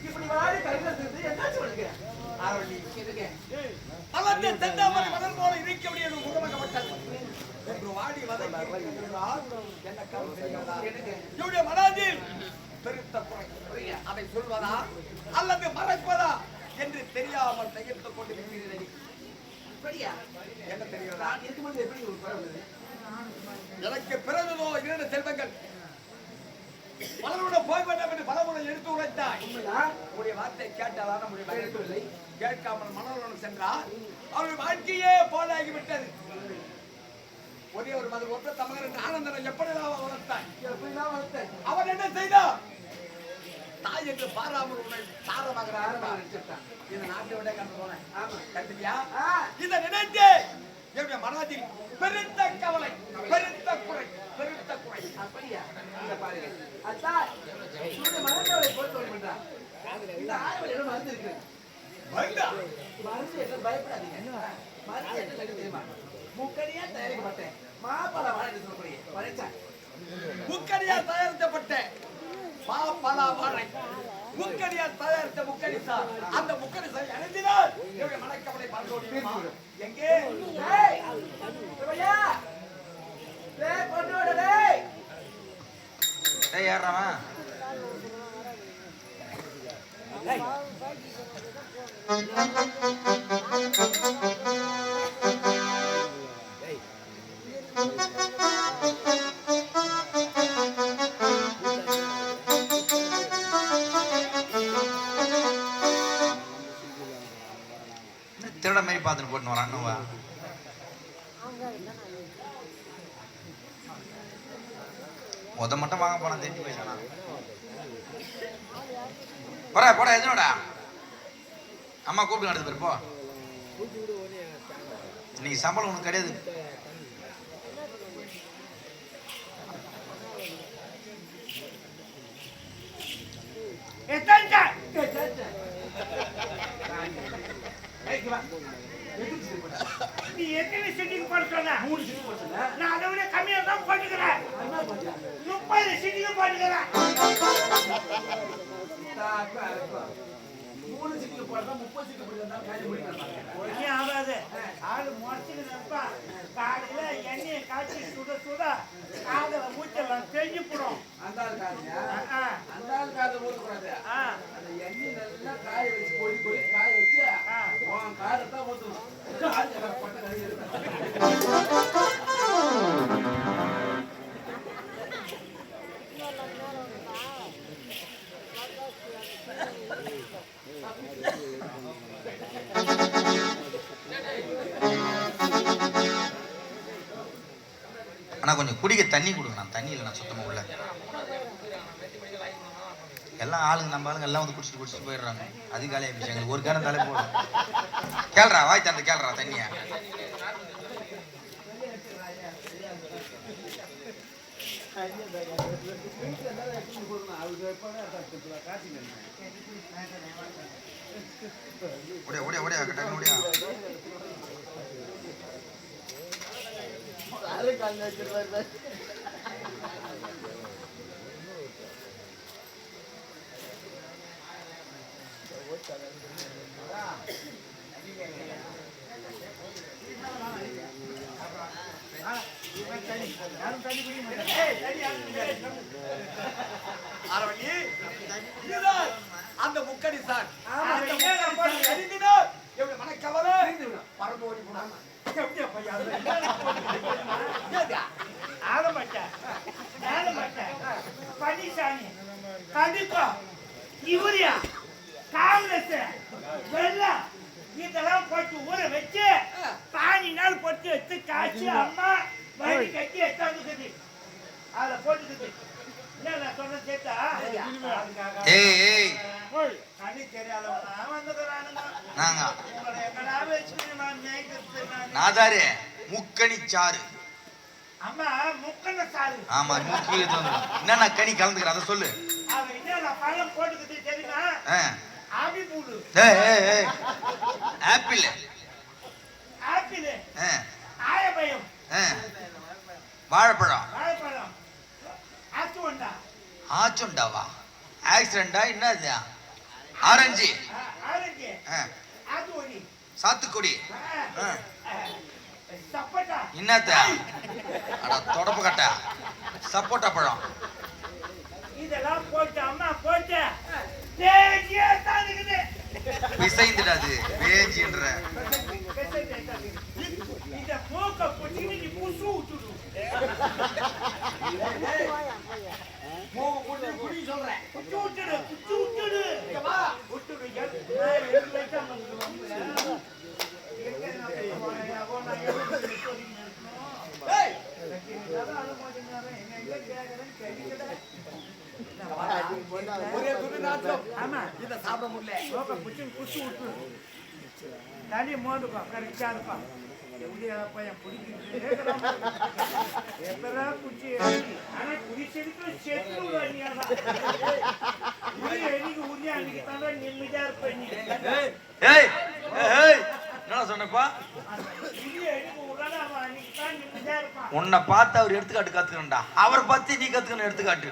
இப்படி வாடி கையில என்னாச்சு உனக்கு? வாடி மனதில் பெருத்த குறை அதை சொல்வதா அல்லது மறைப்பதா என்று தெரியாமல் தயர்த்துக் கொண்டு என்ன தெரிகிறதா? எனக்கு பிறந்ததோ 2 செல்வங்கள் மலரோட போய் வேண்டாம் என்று பலமுறை எடுத்து உரைத்தாய். உங்களுடைய வார்த்தை கேட்டால் நம்முடைய கேட்காமல் மலருடன் சென்றால் அவருடைய வாழ்க்கையே போலாகிவிட்டது. ஒரே ஒரு மது ஒற்ற தமிழர் ஆனந்தன் எப்படிதான் வளர்த்தாய்? அவன் என்ன செய்தான்? தாய் என்று பாராமல் உன்னை தாரமாக இந்த நாட்டை விட கண்டியா இதை நினைத்து என்னுடைய மனதில் பெருத்த கவலை, பெருத்த குறை. அப்படியா? பாருங்க மனக்கவலை போட்டு இந்த ஆய்வு மருந்து இருக்கு. மருந்து என்ன பயப்படாதீங்க. மருந்து என்ன தெரியுமா? முக்கடியா தயாரிக்கப்பட்ட மாப்பழ வாழை சொல்லக்கூடிய முக்கடியால் தயாரிக்கப்பட்ட மாப்பழ வாழை, முக்கடியால் தயாரித்த முக்கடி சார். அந்த முக்கடி சார் அணிந்தினால் என்னுடைய மனக்கவலை பறந்தோடி எங்கே ஏறாமா திருட மாதிரி பார்த்துட்டு போட்டு வரான். முத மட்டும் வாங்க போனா தெரிஞ்சு போயிட்டானா? போட எதுனோடா அம்மா கூப்பிட்டு நடந்து போயிருப்போ. இன்னைக்கு சம்பளம் ஒண்ணு கிடையாது. நீ எத்தனை சிட்டிங் போட சொன்ன? 3 சிட்டி போட சொன்ன. நான் அதை விட கம்மியா தான் போட்டுக்கிறேன். 30 சிட்டிக்கு போட்டுக்கிறேன். 3 சிட்டிக்கு போட்டா 30 சிட்டி போட்டா காய்ச்சி போயிடலாம். ஒண்ணே ஆகாது. ஆளு முறைச்சிட்டு நிற்பா. காலையில எண்ணெயை காய்ச்சி சுட காதல மூச்செல்லாம் தெரிஞ்சு போடும். அந்த ஆள் காதை ஊற்றக்கூடாது. அந்த எண்ணெய் நல்லா காய வச்சு பொடி காய வச்சு உன் காதை தான் ஊற்றணும். பட்ட கறி ஆனா கொஞ்சம் குடிக்க தண்ணி கொடுங்க. நான் தண்ணி இல்லை, நான் சுத்தமா உள்ள எல்லாம் ஆளுங்க நம்ம ஆளுங்க எல்லாம் வந்து குடிச்சிட்டு போயிடுறாங்க. அதிகாலை விஷயங்கள் ஒரு காரணம் தலை போடும். கேள்றா வாய் தந்து கேள்றா தண்ணியா. ஓடியா ஓடியா கட்டாங்க ஓடியா. அந்த முக்கடி சார் மனக்கவலை பரம்போடி பனிசாமி கண்டிப்பா யூரியா காங்கிரஸ் வெள்ளம் இதெல்லாம் போட்டு ஊற வச்சு 5 நாள் போட்டு எடுத்து காய்ச்சி அம்மா வடி கட்டி எடுத்தாந்துக்குது. அதை போட்டுக்குது. என்ன சொல்ல கேட்டா கண்ணி தெரியாதவனா வந்துக்கிறானுங்க. உங்களை எங்கடா வச்சுக்கிட்டு நான் மேய்க்கிறது நாதாரே முக்கணி சாறு. அம்மா முக்கண சாறு. ஆமா முக்கிய என்னென்ன கனி கலந்துக்கிற அதை சொல்லு. அவ என்ன பழம் போட்டுக்குது தெரியுமா? ஆப்பிள். ஆப்பிள் ஆப்பிள் ஆயபயம் வாழைப்பழம் வாழைப்பழம் ஆச்சுண்டா ஆச்சுண்டாவா ஆக்சிடென்டா என்னது? ஆரஞ்சு, ஆரஞ்சு ஆ, அது ஒண்ணு சாத்துக்குடி, ஆ, சப்போட்டா என்னத்த? அட தொடப்பு கட்டா, சப்போட்டா பழம். இதெல்லாம் போட்டு அம்மா போட்டு தேங்கியே தான் இருக்குது. பிசைந்துடாது பேஜின்ற. இந்த மூக்க புடிச்சிட்டு நீ புசு விட்டுடு. குடி சொல்றேன். புச்சு விட்டுடு, புச்சு விட்டுடு. இங்க வா. விட்டுடு. நான் எழுதி வைக்க மாட்டேன். ஏய், ஒரே துணி நாட்டம். ஆமா இதை சாப்பிட முடியல. மூக்க புடிச்சு புசு விட்டுடு. தனி மோதுப்பா கரெக்டா இருப்பா. எப்படி பையன் பிடிக்கிறது எப்படா குச்சி ஆனா குடிச்சதுக்கு செத்து விடுவாங்க. எனக்கு உறுதியா அன்னைக்கு தாண்டா நிம்மதியா இருப்பேன். ஏய் ஏய் ஏய், என்ன சொன்னப்பா? உன்னை பார்த்து அவர் எடுத்துக்காட்டு கத்துக்கணும்டா. அவரை பார்த்து நீ கத்துக்கணும் எடுத்துக்காட்டு.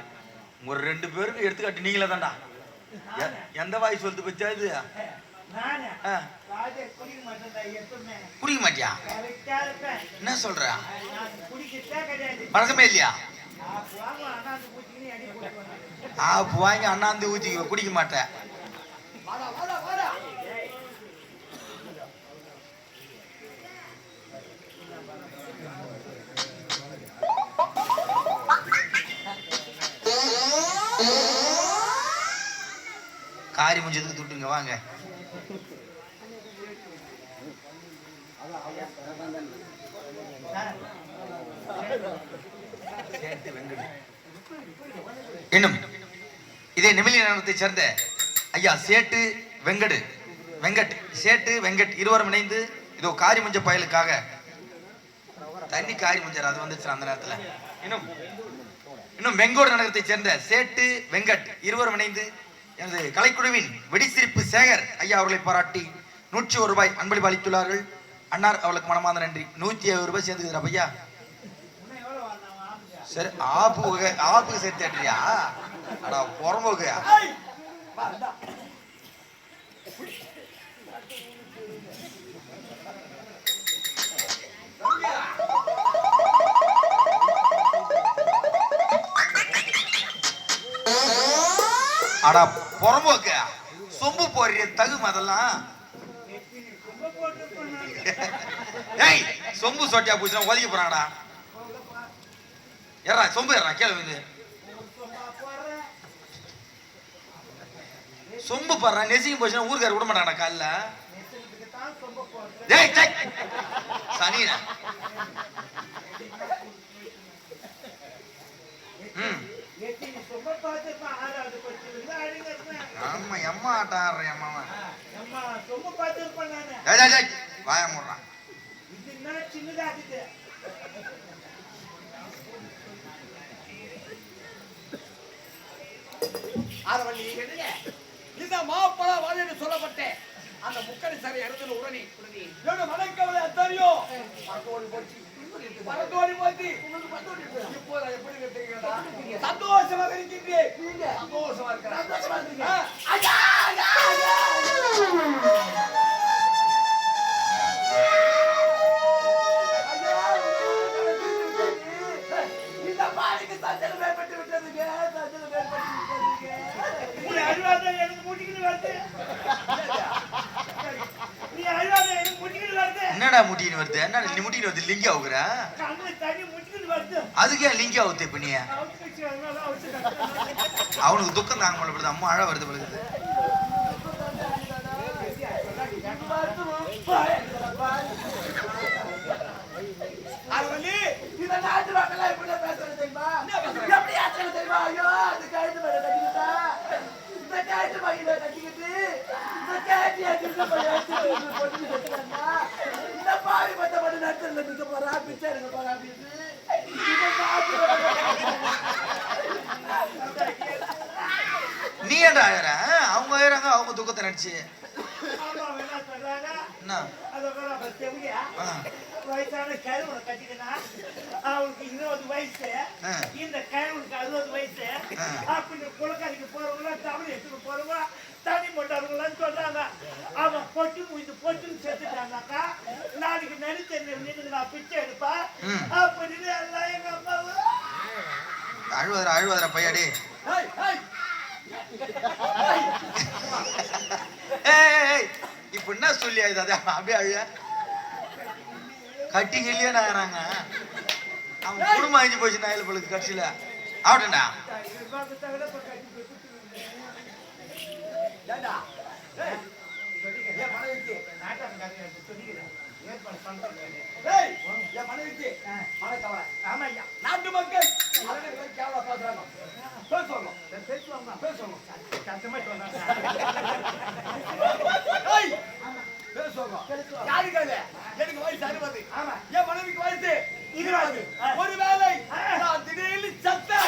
ஒரு 2 பேருக்கு எடுத்துக்காட்டு நீங்களே தான்டா. எந்த வாய் சொல்லிட்டு போச்சா இது? குடிக்க மாட்டியா? என்ன சொல்ற? பழக்கமே இல்லையா? ஆப்பு வாங்கி அண்ணாந்து ஊத்தி குடிக்க மாட்டேன். வாடா வாடா வாடா. காரி முடிஞ்சதுக்கு துட்டுங்க வாங்க. இன்னும் இதே நெமிலி நகரத்தை சேர்ந்த ஐயா சேட்டு வெங்கட் சேட்டு வெங்கட் இருவரும் இணைந்து இதோ காரி முஞ்ச பயலுக்காக தண்ணி காரி முஞ்சார் அது வந்துச்சு அந்த நேரத்துல. இன்னும் வெங்கோடு நகரத்தை சேர்ந்த சேட்டு வெங்கட் இருவரும் இணைந்து எனது கலைக்குழுவின் வெடிசிரிப்பு சேகர் ஐயா அவர்களை பாராட்டி 101 ரூபாய் அன்பளிப்பு அளித்துள்ளார்கள். அன்னார் அவளுக்கு மனமார்ந்த நன்றி. 170 ரூபாய் சேர்ந்துக்குதுரா பையா. சரி ஆப்புக்கு சேர்த்துட்டியா? அடா புறம்போக்கு. அடா புறம்போக்கு சொம்பு போடுற தகுமா அதெல்லாம்? ஏய் சொம்பு சொட்டியா போச்சுன்னா ஒதுக்கி போறாங்கடா. ஏறா சொம்பு ஏறா கேளு இது சொம்பு பாடுறா. நெசிங்க போச்சுன்னா ஊருக்கார விட மாட்டாங்கடா காலில். சனியா ஆமா எம்மா ஆட்டம் ஆடுறேன் அம்மாவா வாய முடுறான். இந்த மாப்பழ வாழ் என்று சொல்லப்பட்டேன் அந்த முக்கடி சரி இடத்துல உடனே மலைக்கவலை அத்தனையோ பரத்தோடி போச்சு. இப்போ எப்படி இருக்கிறீங்களா? சந்தோஷமாக இருக்கின்றேன். சந்தோஷமா இருக்கிறேன். இந்த பாடிக்கு சஞ்சலம் ஏற்பட்டு விட்டதுங்க. சஞ்சலம் ஏற்பட்டு என்னடா முட்டின்னு வருது? என்ன நீ முட்டின்னு வருது? லிங்கி ஆகுற அதுக்கே லிங்கி ஆகுது. இப்ப நீ அவனுக்கு துக்கம் தாங்க முடியல. அம்மா அழ வருது பழுகுது. இந்த நாட்டு மக்கள் எப்படி பேசுறது தெரியுமா? எப்படி ஆச்சுறது தெரியுமா? ஐயோ அது கழுத்து மேல கட்டிக்கிட்டா இந்த கழுத்து பையில கட்டிக்கிட்டு இந்த கேட்டி இந்த பாவி பத்த மட்டும் நடுத்தல நிக்க போறா பிச்சை எடுக்க போறா அப்படின்னு நீ ஏன்டா ஆயிர? அவங்க ஆயிராங்க அவங்க துக்கத்தை நடிச்சு என்ன வயசான கழுவனை கட்டிக்கினா அவனுக்கு 20 வயசு, இந்த கழுவனுக்கு 60 வயசு. அப்படி குளக்கரைக்கு போறவங்கள போறவா தனி மொட்டார்கள்லாம் சொல்றாங்க. அவன் பொட்டுன்னு செத்துட்டாங்கக்கா. நாளைக்கு நடிச்ச நின்று நான் பிச்சை எடுப்பா அப்படின்னு எல்லாம் எங்க அம்மாவை அழுவதரா பையாடி. இப்ப என்ன சொல்லி அது அப்படியே அழுக கட்டி கிள்ளியே நாங்க அவன் குடும்பம் அழிஞ்சு போச்சு நாயில பொழுது கட்சியில அப்படின்டா. நாட்டு மக்கள் எனக்கு வயசு 60. என் மனைவிக்கு வயசு 20. ஒருவேளை நான் திடீர்னு சத்தா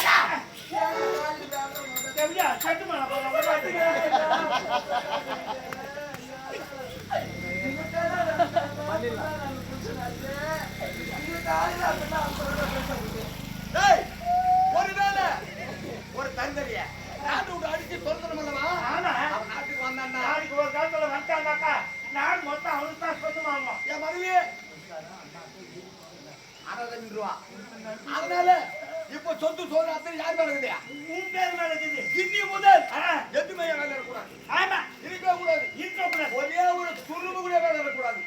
ஒருவேளை ஒரு தந்தரிய நாட்டு விட்டு அடிச்சு தொந்தரமல்லவா நாட்டுக்கு வந்தான்னா நாளைக்கு ஒரு காலத்துல வந்தாங்கக்கா நாடு மொத்தம் அவனுக்கு தான் சொந்தமாகும். என் மனைவி 60 ரூபா. அதனால இப்ப சொத்து சோறு அத்தனை யார் மேல இருக்குதா? உன் பேர் மேல இருக்குது. இன்னி முதல் எதுவுமே வேலை இருக்கக்கூடாது. ஆமா இருக்கவே கூடாது. இருக்கக்கூடாது. ஒரே ஒரு துரும்பு கூட வேலை இருக்கக்கூடாது.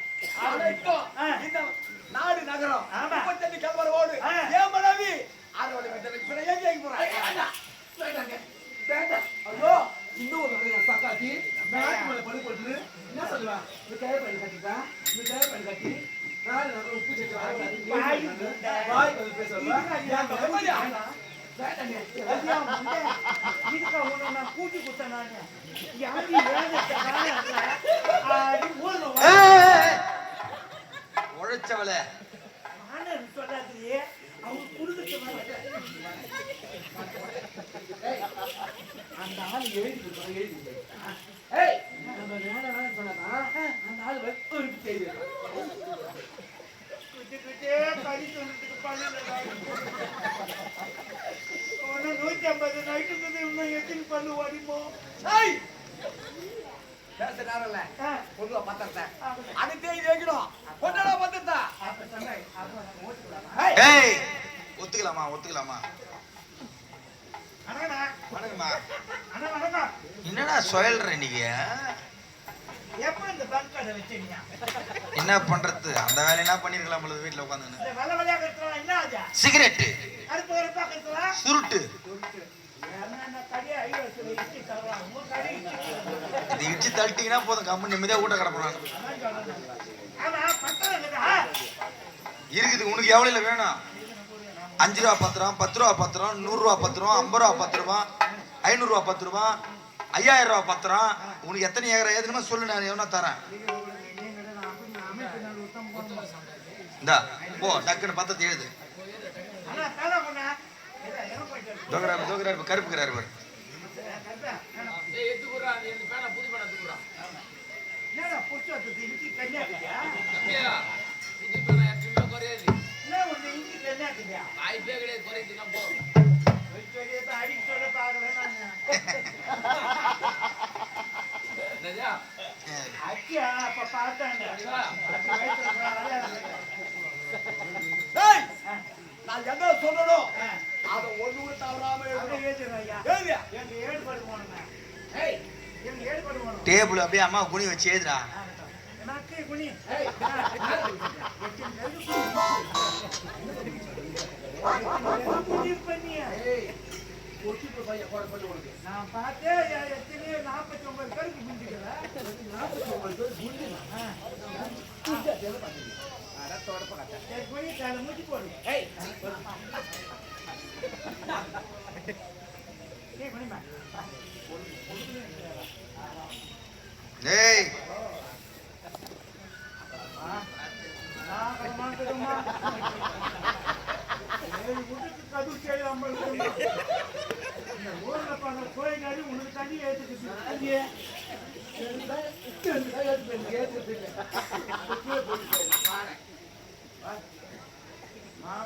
ஆனா இப்போ இந்த நாடு நகரம் 38 கிலோமீட்டர் ஓடு என் மனைவி 60 மீட்டர் இப்ப ஏன் கேட்க போறாங்க? ஐயோ இன்னும் ஒரு சக்காத்தி பேக் மேல படு போட்டு என்ன சொல்லுவா இந்த கயிறு பையில கட்டிட்டா இந்த கயிறு பையில கட்டி நாலு நாள் உப்பு செஞ்சு வாய் வந்து பேசுவா இதுக்கு உன்னை நான் கூட்டி கொடுத்தேன் நானு. யாரு உழைச்சவள சொல்லாது அவங்க குடுக்க அந்த ஆள் எழுதி நம்ம வேணாம் சொன்னா அந்த ஆள் வெப்பம் செய்து கறி சொல்றதுக்கு ஒன்னு 150 நைட்டு இன்னும் எத்தனை பல்லு வடிமோ பேசுறாருல்ல பொதுவா பத்திரத்தை அடுத்தே இது வைக்கணும் கொண்டாடா பத்திரத்தா ஒத்துக்கலாமா வணக்கம்மா. வணக்கம். என்னடா சொல்ற நீங்க எப்ப இந்த பங்க் கடை வச்சீங்க? என்ன பண்றது அந்த வேலையெல்லாம் பண்ணிருக்கலாம் பொழுது வீட்டுல உட்காந்து இந்த வெள்ள வெள்ளையா கட்டலாம் என்ன ஆச்சு? சிகரெட் அடுப்பு வரப்பா கட்டலாம் சுருட்டு என்ன கடையை ஐவரத்துல இச்சி தரலாம் உங்க கடை இது இடிச்சு தள்ளிட்டீங்கன்னா போதும் கம்மு நிம்மதியா ஊட்ட கிடப்பலாம். ஆமா பத்திரம் இருக்குது உனக்கு எவ்வளவு வேணும்? 5 ரூபா பத்திரம் 10 ரூபா பத்திரம் 100 ரூபா பத்திரம் 50 ரூபா 10 ரூபா 500 ரூபா 10 ரூபா 5000 ரூபா பத்திரம் உனக்கு எத்தனை ஏக்கரை ஏதுன்னு சொல்லு நான் எவனா தரேன். இந்தா போ டக்குன்னு பத்திரத்தை எழுது. தோக்குறாரு கருப்புக்கிறாரு பாரு. நான் என்ன சொல்லணும் அதை ஒண்ணு கூட தவறாம டேபிள் அப்படியே அம்மா குனி வச்சு ஏதுடா. நான் பார்த்தேன் 49 பேருக்கு புரிஞ்சுக்கல 49 பேர் மூச்சு போடு. டேய் ஊர்ல பண்ண கோயிலாடி உனக்கு தண்ணி ஏற்றுக்கு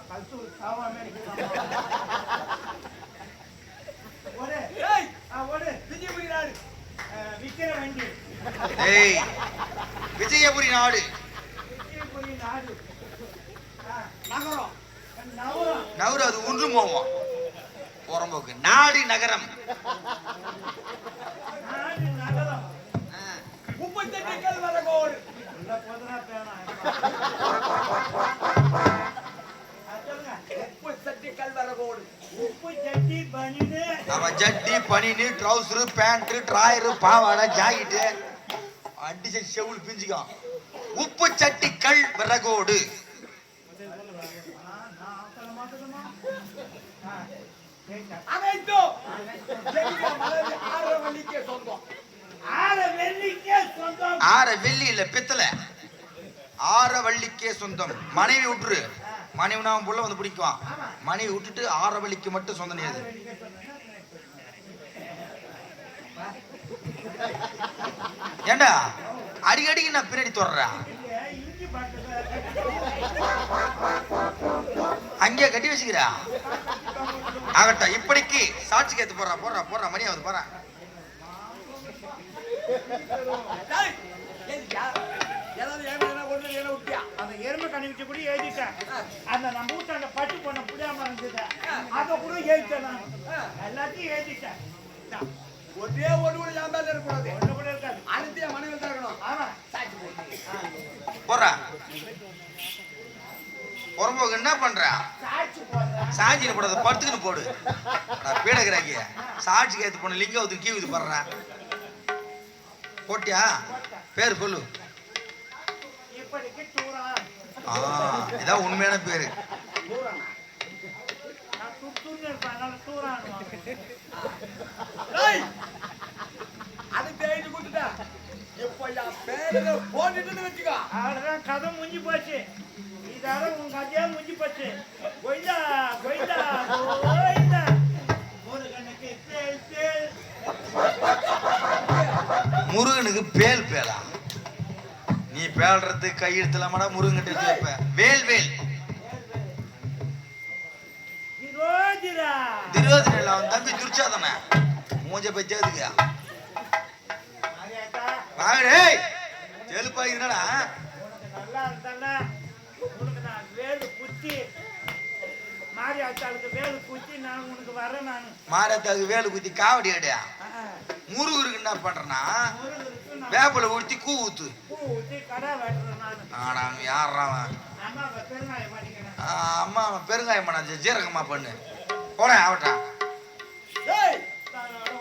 கல்சு சாவாம விஜய் ஏய் விஜயபுரி நாடு விஜயபுரி நாடு. நகரம் நவரம். நவரு அது ஒன்று போவோம் புறம்போக்கு நாடு நகரம் நாடு நகரம். 38 கல்வரகோடு. உள்ள போதுனா பேனா. சொல்லுங்க. 38 கல்வரகோடு. உப்பு சட்டி பனின்னு. அவன் ஜட்டி பனினு ட்ரௌசரு பேண்ட் ட்ராயரு பாவாடை ஜாக்கெட்டு அடிச்ச செவுள் பிஞ்சுக்கான் உப்பு சட்டி கல் விறகோடு நான் அவசர மாட்டேமா. அனைத்தும் எங்க மலர் ஆரவல்லிக்கே சொந்தம். ஆற வெள்ளிக்கே சொந்தம். ஆற வெள்ளி இல்ல பித்தளை ஆரவள்ளிக்கே சொந்தம் மனைவி விட்டுரு மனைவி நான் புள்ள வந்து பிடிக்குவான் மனைவி விட்டுட்டு ஆரவள்ளிக்கு மட்டும் சொந்தம் நீ அது ஏண்டா அடிக்கடிக்கு நான் பின்னாடி தொடறேன் இஞ்சி பாட்டு அங்கே கட்டி வச்சுக்கிறா ஆகட்டும் இப்படிக்கு சாட்சிக்கு ஏத்து போடுறா மணி ஆகுது போறேன் டேய் ஏதியா ஏதாவது ஏமாடா ஒண்ணு ஏன விட்டியா அந்த எருமை கணிச்சு கூட எழுதிட்டேன். அந்த நம்ம வீட்டு அந்த பட்டு போன புடியாம இருந்தது அதை கூட எழுதிட்டேன். நான் எல்லாத்தையும் எழுதிட்டேன். ஒரே ஒண்ணு கூட ஏமாடா இருக்க கூடாது. ஒண்ணு கூட இருக்காது. அனைத்தையும் மனைவி தான் இருக்கணும். ஆமா. சாட்சி போடு. போடுறா புறம்போக்கு என்ன பண்ற சாட்சி போடுறேன். சாட்சின்னு போடாத படுத்துக்கின்னு போடு நான் பீடகிறாங்க சாட்சிக்கு ஏத்து போன லிங்க ஒருத்தர் கீ இது படுறேன் போட்டியா பேர் சொல்லு இப்படிக்கு தூரா இதான் உண்மையான பேரு நான் துத்துன்னு இருப்பேன். அதனால தூரானுவாங்க. டேய் அது பேய்டு கொடுத்துட்டா இப்போ யா பேரல போட்டுட்டு வெச்சுக்கோ. அவ்வளவுதான் கதை முடிஞ்சு போச்சு. இதால உங்க கதையா முடிஞ்சு போச்சு. கோயிந்தா கோயிந்தா கோயிந்தா முருகனுக்கு தேல் தேல். முருகனுக்கு பேல் பேலா நீ பேல்றது கையெழுத்துலாமடா முருகன்கிட்ட வைப்ப வேல் வேல் விரோதிரா. திருவாதிரையில் அவன் தம்பி துர்ச்சாதன மூஞ்ச பச்சதுக்கு மரியாதா வாங்கடே செலுப்பாகிறடா உனக்கு நல்லா இருந்தானா உனக்கு நான் வேலு குத்தி மாரியாத்தாளுக்கு வேலு குத்தி நான் உனக்கு வரேன். நான் மாரத்தாக்கு வேலு குத்தி காவடி அடியா முருகருக்கு என்ன பண்றனா முருகருக்கு நான் வேப்பல ஊத்தி கூ ஊத்து பூ ஊத்தி கடை வெட்டுறேன். நான் ஆடாங்க யாராவன் அம்மா பெருங்காயம் பண்ணிக்கிறேன். அம்மா பெருங்காயம் பண்ண ஜீரகமா பண்ணு போட ஆவட்டா டேய்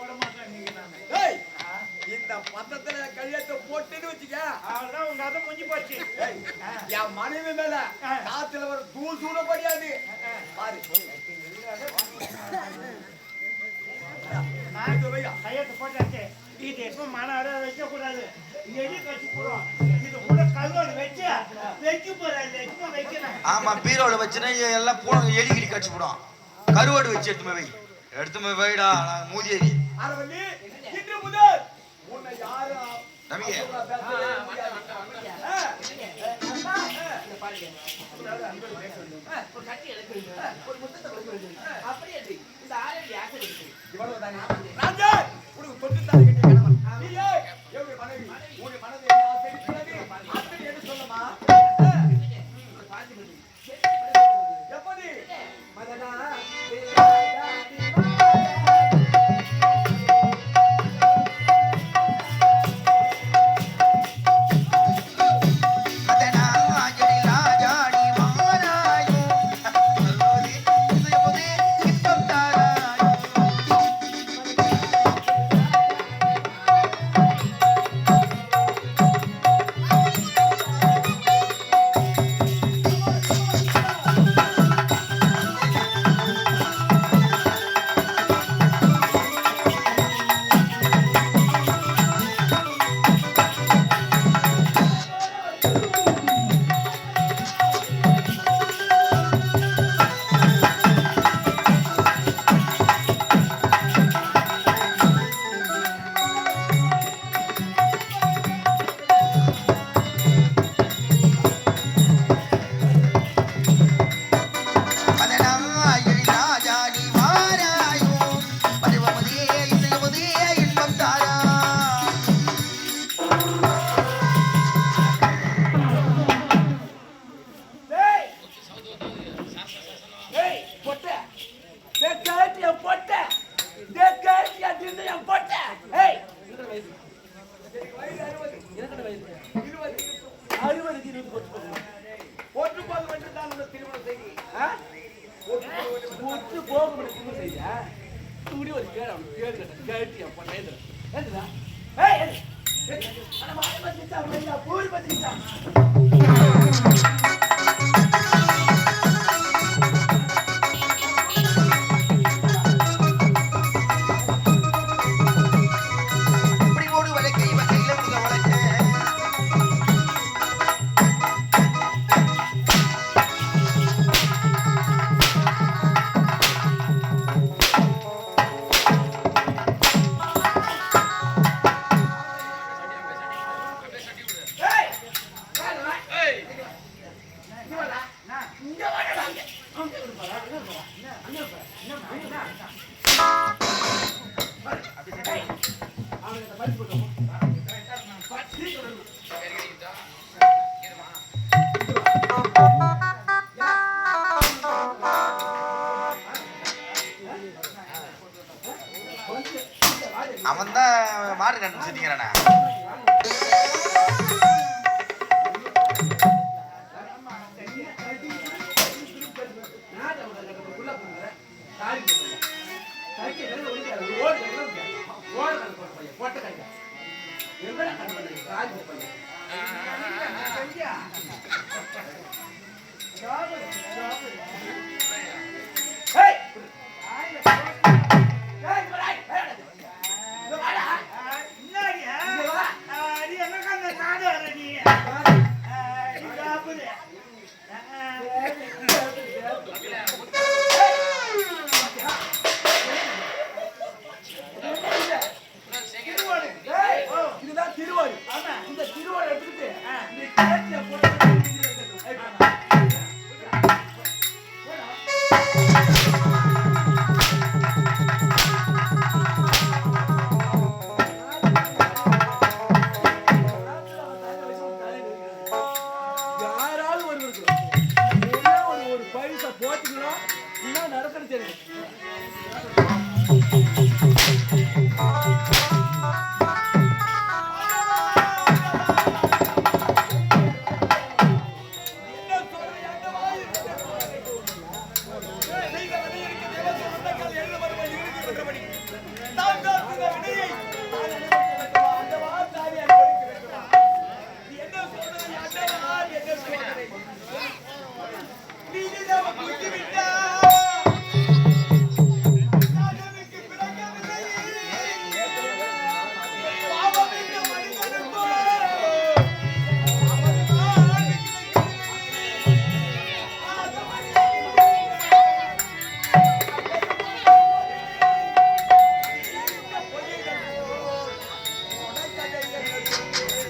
விட மாட்டேன் நீங்க. நான் டேய் இந்த பத்தத்துல கையெழுத்து போட்டுட்டு வெச்சுக்க. அவ்வளவுதான் உங்க கதை முடிஞ்சு போச்சு. என் மனைவி மேல காத்துல ஒரு தூள் சூட படியாது பாரு. நான் கையெழுத்து போட்டாச்சு. இது எப்ப மன அறை வைக்க கூடாது. எலி கட்சி போடுறோம். இது கூட கல்வாடு வச்சு வைக்க போறாரு. எப்ப வைக்கிறேன். ஆமா பீரோல வச்சுனா எல்லாம் பூனை எலி கிளி கடிச்சு போடும் கருவாடு வச்சு எடுத்துமே வைடா மூதேவி அரவல்லி இன்று முதல் உன்னை யாரும் நம்பிக்கை ராஜா உனக்கு தொட்டு தாலி கட்டிய கணவன் நீயே எவ்வளவு மனைவி உன்னுடைய மனதை என்ன ஆசைப்படுகிறது அப்படி என்று சொல்லமா எப்படி மதனா ஏத்து என் பொண்ணு ஏத்துறேன் ஏத்துடா ஏய் ஏத்து அட மாடு பத்திச்சா அவளா பூரி பத்திச்சா இப்படி ஓடு வளைக்கை வகையில முருக வளைக்க ஏய் ஏய் இங்க வாடா இங்க வாடா அங்க போடா அங்க போடா அவனுக்கு பரிசு போடுவோம் அவன் தான் மாடு கண்டுபிடிச்சிட்டீங்கிறானே போட்ட